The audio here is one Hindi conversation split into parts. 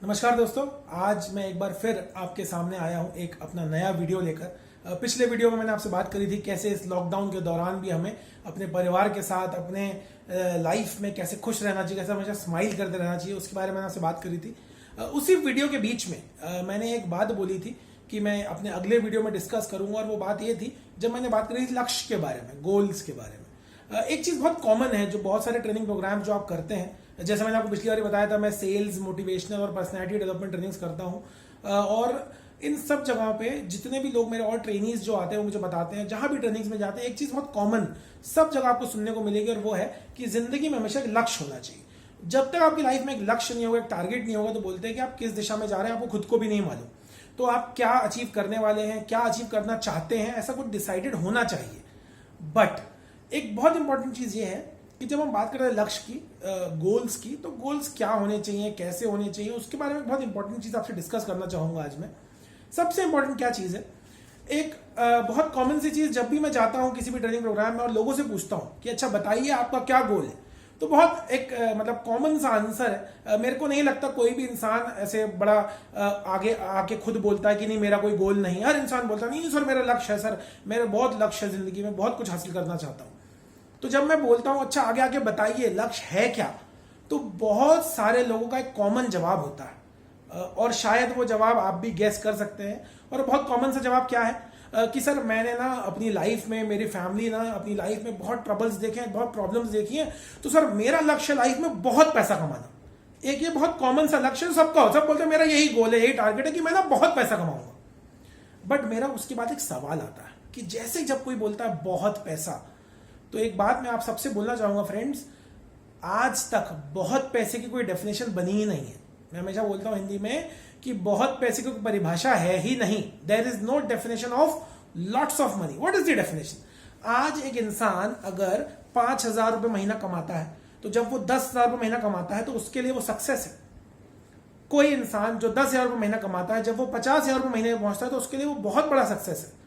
नमस्कार दोस्तों, आज मैं एक बार फिर आपके सामने आया हूं एक अपना नया वीडियो लेकर। पिछले वीडियो में मैंने आपसे बात करी थी कैसे इस लॉकडाउन के दौरान भी हमें अपने परिवार के साथ अपने लाइफ में कैसे खुश रहना चाहिए, कैसे हमेशा स्माइल करते रहना चाहिए, उसके बारे में मैंने आपसे बात करी थी। उसी वीडियो के बीच में मैंने एक बात बोली थी कि मैं अपने अगले वीडियो में डिस्कस करूंगा, और वो बात ये थी जब मैंने बात करी थी लक्ष्य के बारे में, गोल्स के बारे में। एक चीज बहुत कॉमन है जो बहुत सारे ट्रेनिंग प्रोग्राम जो आप करते हैं, जैसे मैंने आपको पिछली बार बताया था, मैं सेल्स, मोटिवेशनल और पर्सनैलिटी डेवलपमेंट ट्रेनिंग्स करता हूं। और इन सब जगहों पे जितने भी लोग मेरे और ट्रेनीज जो आते हैं वो मुझे बताते हैं, जहां भी ट्रेनिंग्स में जाते हैं एक चीज बहुत कॉमन सब जगह आपको सुनने को मिलेगी, और वो है कि जिंदगी में हमेशा एक लक्ष्य होना चाहिए। जब तक आपकी लाइफ में एक लक्ष्य नहीं होगा, एक टारगेट नहीं होगा, तो बोलते हैं कि आप किस दिशा में जा रहे हैं आपको खुद को भी नहीं मालूम। तो आप क्या अचीव करने वाले हैं, क्या अचीव करना चाहते हैं, ऐसा कुछ डिसाइडेड होना चाहिए। बट एक बहुत इंपॉर्टेंट चीज ये है कि जब हम बात कर रहे हैं लक्ष्य की, गोल्स की, तो गोल्स क्या होने चाहिए, कैसे होने चाहिए, उसके बारे में बहुत इंपॉर्टेंट चीज आपसे डिस्कस करना चाहूंगा आज मैं। सबसे इंपॉर्टेंट क्या चीज है, एक बहुत कॉमन सी चीज, जब भी मैं जाता हूं किसी भी ट्रेनिंग प्रोग्राम में और लोगों से पूछता हूं कि अच्छा बताइए आपका क्या गोल है, तो बहुत एक मतलब कॉमन सा आंसर है। मेरे को नहीं लगता कोई भी इंसान ऐसे बड़ा आगे आके खुद बोलता है कि नहीं मेरा कोई गोल नहीं। हर इंसान बोलता नहीं सर मेरा लक्ष्य है, सर मेरे बहुत लक्ष्य है जिंदगी में, बहुत कुछ हासिल करना चाहता हूं। तो जब मैं बोलता हूं अच्छा आगे आगे बताइए लक्ष्य है क्या, तो बहुत सारे लोगों का एक कॉमन जवाब होता है, और शायद वो जवाब आप भी गेस कर सकते हैं। और बहुत कॉमन सा जवाब क्या है कि सर मैंने ना अपनी लाइफ में, मेरी फैमिली ना अपनी लाइफ में बहुत ट्रबल्स देखे हैं, बहुत प्रॉब्लम्स देखी हैं, तो सर मेरा लक्ष्य लाइफ में बहुत पैसा कमाना। एक ये बहुत कॉमन सा लक्ष्य सबका हो, सब बोलते हैं मेरा यही गोल है, यही टारगेट है कि मैं ना बहुत पैसा कमाऊंगा। बट मेरा उसके बाद एक सवाल आता है कि जैसे जब कोई बोलता है बहुत पैसा, तो एक बात मैं आप सबसे बोलना चाहूंगा फ्रेंड्स, आज तक बहुत पैसे की कोई डेफिनेशन बनी ही नहीं है। मैं हमेशा बोलता हूं हिंदी में कि बहुत पैसे की कोई परिभाषा है ही नहीं। There is no definition of lots of money. What is the definition? आज एक इंसान अगर 5,000 रुपए महीना कमाता है, तो जब वो 10,000 रुपए महीना कमाता है तो उसके लिए वो सक्सेस है। कोई इंसान जो 10,000 रुपए महीना कमाता है, जब वो 50,000 रुपए महीने में पहुंचता है तो उसके लिए वो बहुत बड़ा सक्सेस है।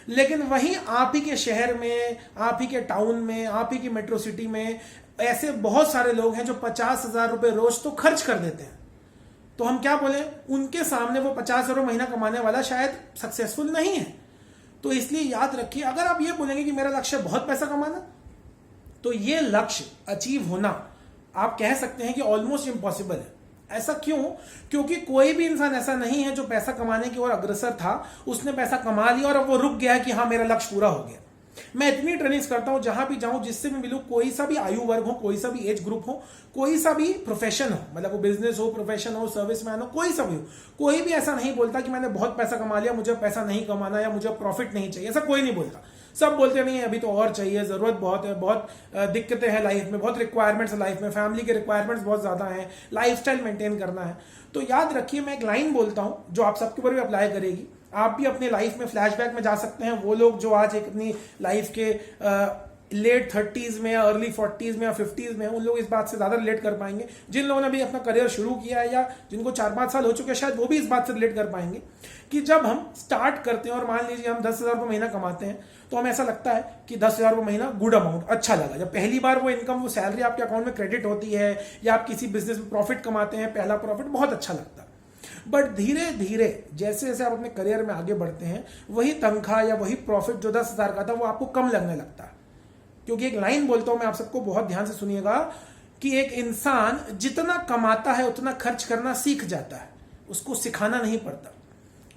लेकिन वहीं आप ही के शहर में, आप ही के टाउन में, आप ही की मेट्रो सिटी में ऐसे बहुत सारे लोग हैं जो 50,000 रुपए रोज तो खर्च कर देते हैं। तो हम क्या बोले, उनके सामने वो 50,000 रुपए महीना कमाने वाला शायद सक्सेसफुल नहीं है। तो इसलिए याद रखिए, अगर आप ये बोलेंगे कि मेरा लक्ष्य बहुत पैसा कमाना, तो ये लक्ष्य अचीव होना आप कह सकते हैं कि ऑलमोस्ट इम्पॉसिबल है। ऐसा क्यों? क्योंकि कोई भी इंसान ऐसा नहीं है जो पैसा कमाने की ओर अग्रसर था, उसने पैसा कमा लिया और अब वो रुक गया है कि हाँ मेरा लक्ष्य पूरा हो गया। मैं इतनी ट्रेनिंग्स करता हूं, जहां भी जाऊं, जिससे भी मिलूं, कोई सा भी आयु वर्ग हो, कोई सा भी एज ग्रुप हो, कोई सा भी प्रोफेशन हो, मतलब वो बिजनेस हो, प्रोफेशन हो, सर्विसमैन हो, कोई सा भी हो, कोई भी ऐसा नहीं बोलता कि मैंने बहुत पैसा कमा लिया, मुझे पैसा नहीं कमाना या मुझे प्रॉफिट नहीं चाहिए। ऐसा कोई नहीं बोलता। सब बोलते नहीं अभी तो और चाहिए, जरूरत बहुत है, बहुत दिक्कतें हैं लाइफ में, बहुत रिक्वायरमेंट्स है लाइफ में, फैमिली के रिक्वायरमेंट्स बहुत ज्यादा हैं, लाइफस्टाइल मेंटेन करना है। तो याद रखिए, मैं एक लाइन बोलता हूं जो आप सबके ऊपर भी अप्लाई करेगी। आप भी अपने लाइफ में फ्लैशबैक में जा सकते हैं। वो लोग जो आज एक अपनी लाइफ के लेट 30s में या अर्ली 40s में या 50s में, उन लोग इस बात से ज्यादा रिलेट कर पाएंगे। जिन लोगों ने अभी अपना करियर शुरू किया है या जिनको 4-5 साल हो चुके हैं, शायद वो भी इस बात से रिलेट कर पाएंगे कि जब हम स्टार्ट करते हैं और मान लीजिए हम 10,000 रुपये महीना कमाते हैं, तो हमें ऐसा लगता है कि 10,000 रुपये महीना गुड अमाउंट, अच्छा लगा। जब पहली बार वो इनकम, वो सैलरी आपके अकाउंट में क्रेडिट होती है, या आप किसी बिजनेस में प्रॉफिट कमाते हैं, पहला प्रॉफिट, बहुत अच्छा लगता है। बट धीरे धीरे जैसे जैसे आप अपने करियर में आगे बढ़ते हैं, वही तनख्वाह या वही प्रॉफिट जो 10,000 का था वो आपको कम लगने लगता है। क्योंकि एक लाइन बोलता हूं मैं, आप सबको बहुत ध्यान से सुनिएगा, कि एक इंसान जितना कमाता है उतना खर्च करना सीख जाता है, उसको सिखाना नहीं पड़ता।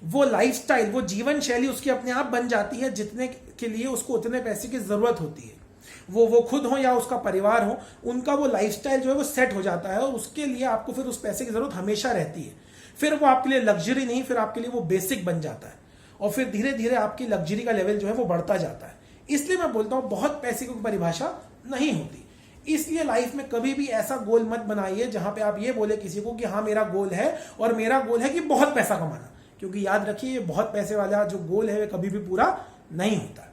वो लाइफस्टाइल, वो जीवन शैली उसकी अपने आप बन जाती है, जितने के लिए उसको उतने पैसे की जरूरत होती है। वो खुद हो या उसका परिवार हो, उनका वो लाइफस्टाइल जो है वो सेट हो जाता है, और उसके लिए आपको फिर उस पैसे की जरूरत हमेशा रहती है। फिर वो आपके लिए लग्जरी नहीं, फिर आपके लिए वो बेसिक बन जाता है, और फिर धीरे धीरे आपकी लग्जरी का लेवल जो है वो बढ़ता जाता है। इसलिए मैं बोलता हूं बहुत पैसे की परिभाषा नहीं होती। इसलिए लाइफ में कभी भी ऐसा गोल मत बनाइए जहां पे आप ये बोले किसी को कि हाँ मेरा गोल है और मेरा गोल है कि बहुत पैसा कमाना, क्योंकि याद रखिए ये बहुत पैसे वाला जो गोल है वो कभी भी पूरा नहीं होता।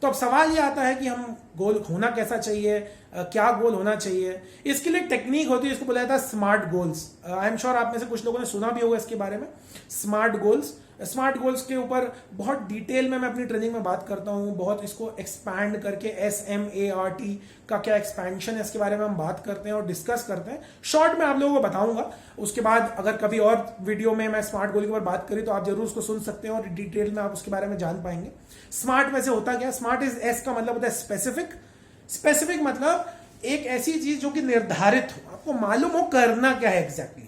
तो अब सवाल ये आता है कि हम गोल होना कैसा चाहिए, क्या गोल होना चाहिए। इसके लिए एक टेक्निक होती है, इसको बोला जाता है smart goals. I am sure आप में से कुछ लोगों ने सुना भी होगा इसके बारे में, स्मार्ट गोल्स। स्मार्ट गोल्स के ऊपर बहुत डिटेल में मैं अपनी ट्रेनिंग में बात करता हूँ, बहुत इसको एक्सपैंड करके SMART का क्या एक्सपेंशन है इसके बारे में हम बात करते हैं और डिस्कस करते हैं। शॉर्ट में आप लोगों को बताऊंगा, उसके बाद अगर कभी और वीडियो में मैं स्मार्ट गोल के ऊपर बात करी तो आप जरूर उसको सुन सकते हैं और डिटेल में आप उसके बारे में जान पाएंगे। स्मार्ट में से होता क्या, स्मार्ट इज S का मतलब होता है स्पेसिफिक। स्पेसिफिक मतलब एक ऐसी चीज जो कि निर्धारित हो, आपको मालूम हो करना क्या है एग्जैक्टली।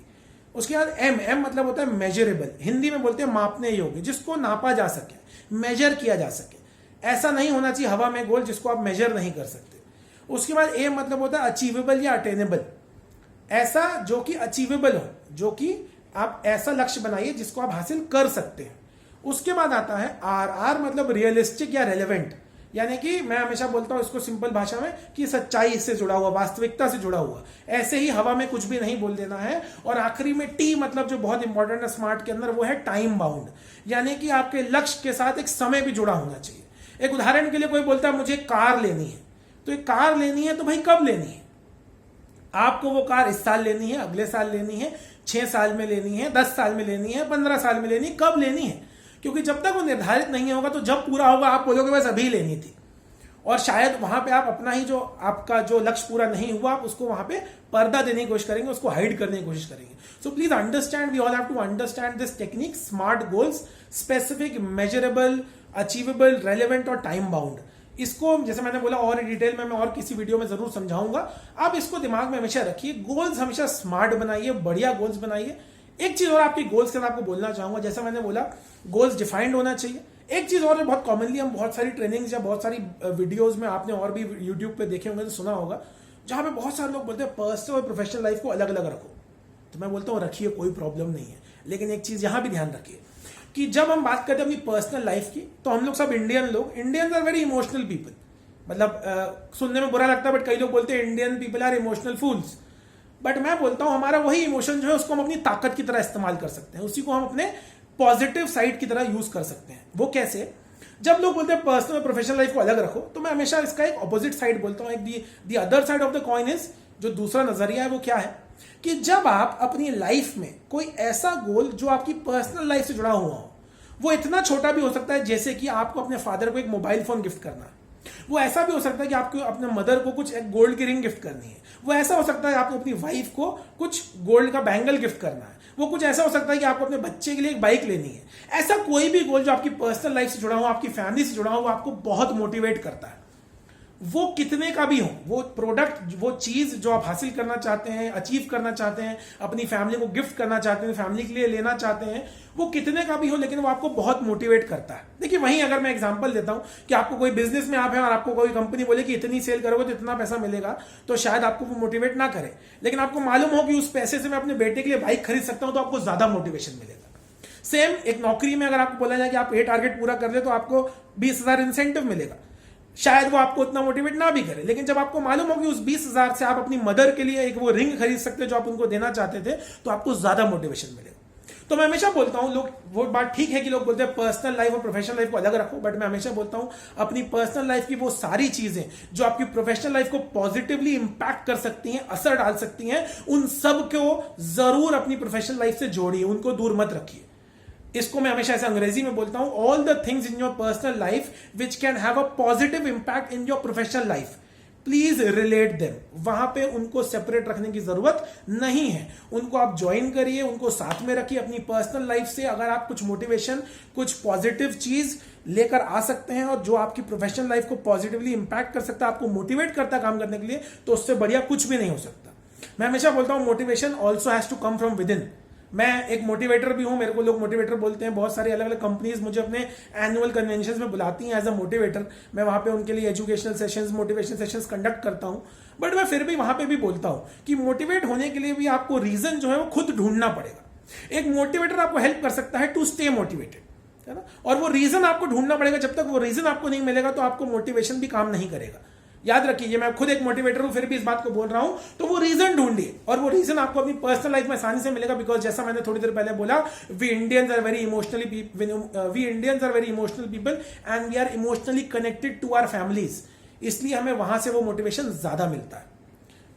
उसके बाद M मतलब होता है मेजरेबल, हिंदी में बोलते हैं मापने योग्य, जिसको नापा जा सके, मेजर किया जा सके। ऐसा नहीं होना चाहिए हवा में गोल जिसको आप मेजर नहीं कर सकते। उसके बाद A मतलब होता है अचीवेबल या अटेनेबल, ऐसा जो कि अचीवेबल हो, जो कि आप ऐसा लक्ष्य बनाइए जिसको आप हासिल कर सकते हैं। उसके बाद आता है R मतलब रियलिस्टिक या रेलेवेंट, यानी कि मैं हमेशा बोलता हूं इसको सिंपल भाषा में कि सच्चाई से जुड़ा हुआ, वास्तविकता से जुड़ा हुआ, ऐसे ही हवा में कुछ भी नहीं बोल देना है। और आखिरी में T मतलब जो बहुत इंपॉर्टेंट है स्मार्ट के अंदर, वो है टाइम बाउंड, यानी कि आपके लक्ष्य के साथ एक समय भी जुड़ा होना चाहिए। एक उदाहरण के लिए कोई बोलता है मुझे कार लेनी है, तो एक कार लेनी है तो भाई कब लेनी है? आपको वो कार इस साल लेनी है, अगले साल लेनी है, 6 साल में लेनी है, 10 साल में लेनी है, 15 साल में लेनी है, कब लेनी है? क्योंकि जब तक वो निर्धारित नहीं होगा तो जब पूरा होगा आप बोलोगे बस अभी लेनी थी, और शायद वहां पे आप अपना ही जो आपका जो लक्ष्य पूरा नहीं हुआ आप उसको वहां पे पर्दा देने की कोशिश करेंगे, उसको हाइड करने की कोशिश करेंगे। So please understand, we all have to understand this technique, smart goals, specific, measurable, achievable, relevant और टाइम बाउंड। इसको जैसे मैंने बोला और डिटेल में मैं और किसी वीडियो में जरूर समझाऊंगा। आप इसको दिमाग में हमेशा रखिए, गोल्स हमेशा स्मार्ट बनाइए, बढ़िया गोल्स बनाइए। एक चीज और आपकी गोल्स के साथ आपको बोलना चाहूंगा, जैसा मैंने बोला गोल्स डिफाइंड होना चाहिए। एक चीज और बहुत कॉमनली हम बहुत सारी ट्रेनिंग्स या बहुत सारी वीडियोस में आपने और भी यूट्यूब पे देखे होंगे तो सुना होगा, जहां पे बहुत सारे लोग बोलते हैं पर्सनल और प्रोफेशनल लाइफ को अलग अलग रखो। तो मैं बोलता हूँ रखिए, कोई प्रॉब्लम नहीं है, लेकिन एक चीज यहां भी ध्यान रखिए कि जब हम बात करते हैं अपनी पर्सनल लाइफ की, तो हम लोग सब Indians are very emotional people. मतलब सुनने में बुरा लगता है बट कई लोग बोलते हैं Indian people are emotional fools. But मैं बोलता हूं हमारा वही इमोशन जो है उसको हम अपनी ताकत की तरह इस्तेमाल कर सकते हैं, उसी को हम अपने पॉजिटिव साइड की तरह यूज कर सकते हैं। वो कैसे? जब लोग बोलते हैं पर्सनल और प्रोफेशनल लाइफ को अलग रखो, तो मैं हमेशा इसका एक ऑपोजिट साइड बोलता हूं, एक the other side of the coin is, जो दूसरा नजरिया है वो क्या है कि जब आप अपनी लाइफ में कोई ऐसा गोल जो आपकी पर्सनल लाइफ से जुड़ा हुआ हो, वो इतना छोटा भी हो सकता है जैसे कि आपको अपने फादर को एक मोबाइल फोन गिफ्ट करना है, वो ऐसा भी हो सकता है कि आपको अपने मदर को कुछ एक गोल्ड की रिंग गिफ्ट करनी है, वो ऐसा हो सकता है आपको अपनी वाइफ को कुछ गोल्ड का बैंगल गिफ्ट करना है, वो कुछ ऐसा हो सकता है कि आपको अपने बच्चे के लिए एक बाइक लेनी है। ऐसा कोई भी गोल जो आपकी पर्सनल लाइफ से जुड़ा हो, आपकी फैमिली से जुड़ा हो, वो आपको बहुत मोटिवेट करता है। वो कितने का भी हो, वो प्रोडक्ट, वो चीज जो आप हासिल करना चाहते हैं, अचीव करना चाहते हैं, अपनी फैमिली को गिफ्ट करना चाहते हैं, फैमिली के लिए लेना चाहते हैं, वो कितने का भी हो, लेकिन वो आपको बहुत मोटिवेट करता है। देखिए वहीं अगर मैं एग्जांपल देता हूं कि आपको कोई बिजनेस में आप हैं और आपको कोई कंपनी बोले कि इतनी सेल करोगे तो इतना पैसा मिलेगा, तो शायद आपको वो मोटिवेट ना करे, लेकिन आपको मालूम हो कि उस पैसे से मैं अपने बेटे के लिए बाइक खरीद सकता हूं, तो आपको ज्यादा मोटिवेशन मिलेगा। सेम एक नौकरी में अगर आपको बोला जाए कि आप ये टारगेट पूरा कर ले तो आपको 20,000 इंसेंटिव मिलेगा, शायद वो आपको उतना मोटिवेट ना भी करे, लेकिन जब आपको मालूम हो कि उस 20,000 से आप अपनी मदर के लिए एक वो रिंग खरीद सकते हो जो आप उनको देना चाहते थे, तो आपको ज्यादा मोटिवेशन मिलेगा। तो मैं हमेशा बोलता हूं, लोग वो बात ठीक है कि लोग बोलते हैं पर्सनल लाइफ और प्रोफेशनल लाइफ को अलग रखो, बट मैं हमेशा बोलता हूं अपनी पर्सनल लाइफ की वो सारी चीजें जो आपकी प्रोफेशनल लाइफ को पॉजिटिवली इंपैक्ट कर सकती हैं, असर डाल सकती हैं, उन सब को जरूर अपनी प्रोफेशनल लाइफ से जोड़िए, उनको दूर मत रखिए। इसको मैं हमेशा ऐसे अंग्रेजी में बोलता हूं, all the things in your personal life which can have a positive impact in your professional life, please relate them. वहां पे उनको सेपरेट रखने की जरूरत नहीं है, उनको आप ज्वाइन करिए, उनको साथ में रखिए। अपनी पर्सनल लाइफ से अगर आप कुछ मोटिवेशन, कुछ पॉजिटिव चीज लेकर आ सकते हैं और जो आपकी प्रोफेशनल लाइफ को पॉजिटिवली इंपैक्ट कर सकता है, आपको मोटिवेट करता है काम करने के लिए, तो उससे बढ़िया कुछ भी नहीं हो सकता। मैं हमेशा बोलता हूं motivation also has to come from within. मैं एक मोटिवेटर भी हूं, मेरे को लोग मोटिवेटर बोलते हैं। बहुत सारी अलग अलग कंपनीज मुझे अपने एनुअल कन्वेंशन में बुलाती हैं एज अ मोटिवेटर। मैं वहां पे उनके लिए educational sessions, motivation sessions conduct करता हूं। बट मैं फिर भी वहां पे भी बोलता हूं कि मोटिवेट होने के लिए भी आपको रीजन जो है वो खुद ढूंढना पड़ेगा। एक मोटिवेटर आपको हेल्प कर सकता है टू स्टे मोटिवेटेड, है ना, और वो रीजन आपको ढूंढना पड़ेगा। जब तक वो रीजन आपको नहीं मिलेगा तो आपको मोटिवेशन भी काम नहीं करेगा। याद रखिए, मैं खुद एक मोटिवेटर हूं, फिर भी इस बात को बोल रहा हूं। तो वो रीजन ढूंढिए, और वो रीजन आपको अपनी पर्सनल लाइफ में आसानी से मिलेगा। बिकॉज जैसा मैंने थोड़ी देर पहले बोला, we Indians are very emotional people and we are emotionally connected to our families, इसलिए हमें वहां से वो मोटिवेशन ज्यादा मिलता है।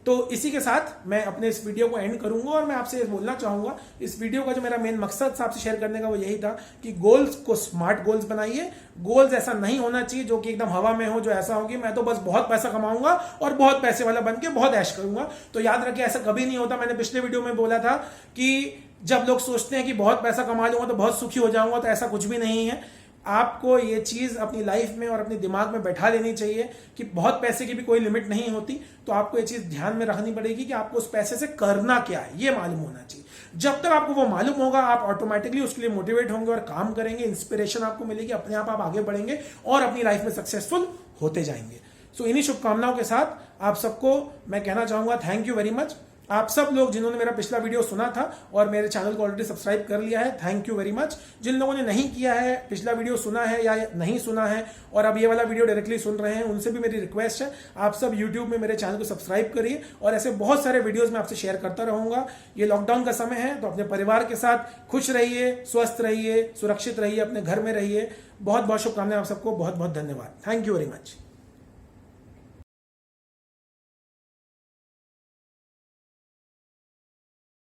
तो इसी के साथ मैं अपने इस वीडियो को एंड करूंगा और मैं आपसे बोलना चाहूंगा, इस वीडियो का जो मेरा मेन मकसद था आपसे शेयर करने का वो यही था कि गोल्स को स्मार्ट गोल्स बनाइए। गोल्स ऐसा नहीं होना चाहिए जो कि एकदम हवा में हो, जो ऐसा हो कि मैं तो बस बहुत पैसा कमाऊंगा और बहुत पैसे वाला बन के बहुत ऐश करूंगा। तो याद रखिए ऐसा कभी नहीं होता। मैंने पिछले वीडियो में बोला था कि जब लोग सोचते हैं कि बहुत पैसा कमा लूंगा तो बहुत सुखी हो जाऊंगा, तो ऐसा कुछ भी नहीं है। आपको ये चीज अपनी लाइफ में और अपने दिमाग में बैठा लेनी चाहिए कि बहुत पैसे की भी कोई लिमिट नहीं होती। तो आपको ये चीज ध्यान में रखनी पड़ेगी कि आपको उस पैसे से करना क्या है, ये मालूम होना चाहिए। जब तक आपको वो मालूम होगा आप ऑटोमेटिकली उसके लिए मोटिवेट होंगे और काम करेंगे, इंस्पिरेशन आपको मिलेगी, अपने आप आगे बढ़ेंगे और अपनी लाइफ में सक्सेसफुल होते जाएंगे। सो इन्हीं शुभकामनाओं के साथ आप सबको मैं कहना चाहूंगा थैंक यू वेरी मच। आप सब लोग जिन्होंने मेरा पिछला वीडियो सुना था और मेरे चैनल को ऑलरेडी सब्सक्राइब कर लिया है, थैंक यू वेरी मच। जिन लोगों ने नहीं किया है, पिछला वीडियो सुना है या नहीं सुना है और अब ये वाला वीडियो डायरेक्टली सुन रहे हैं, उनसे भी मेरी रिक्वेस्ट है आप सब यूट्यूब में मेरे चैनल को सब्सक्राइब करिए और ऐसे बहुत सारे वीडियोज मैं आपसे शेयर करता रहूंगा। ये लॉकडाउन का समय है तो अपने परिवार के साथ खुश रहिए, स्वस्थ रहिए, सुरक्षित रहिए, अपने घर में रहिए। बहुत बहुत शुभकामनाएं आप सबको, बहुत बहुत धन्यवाद। Thank you very much.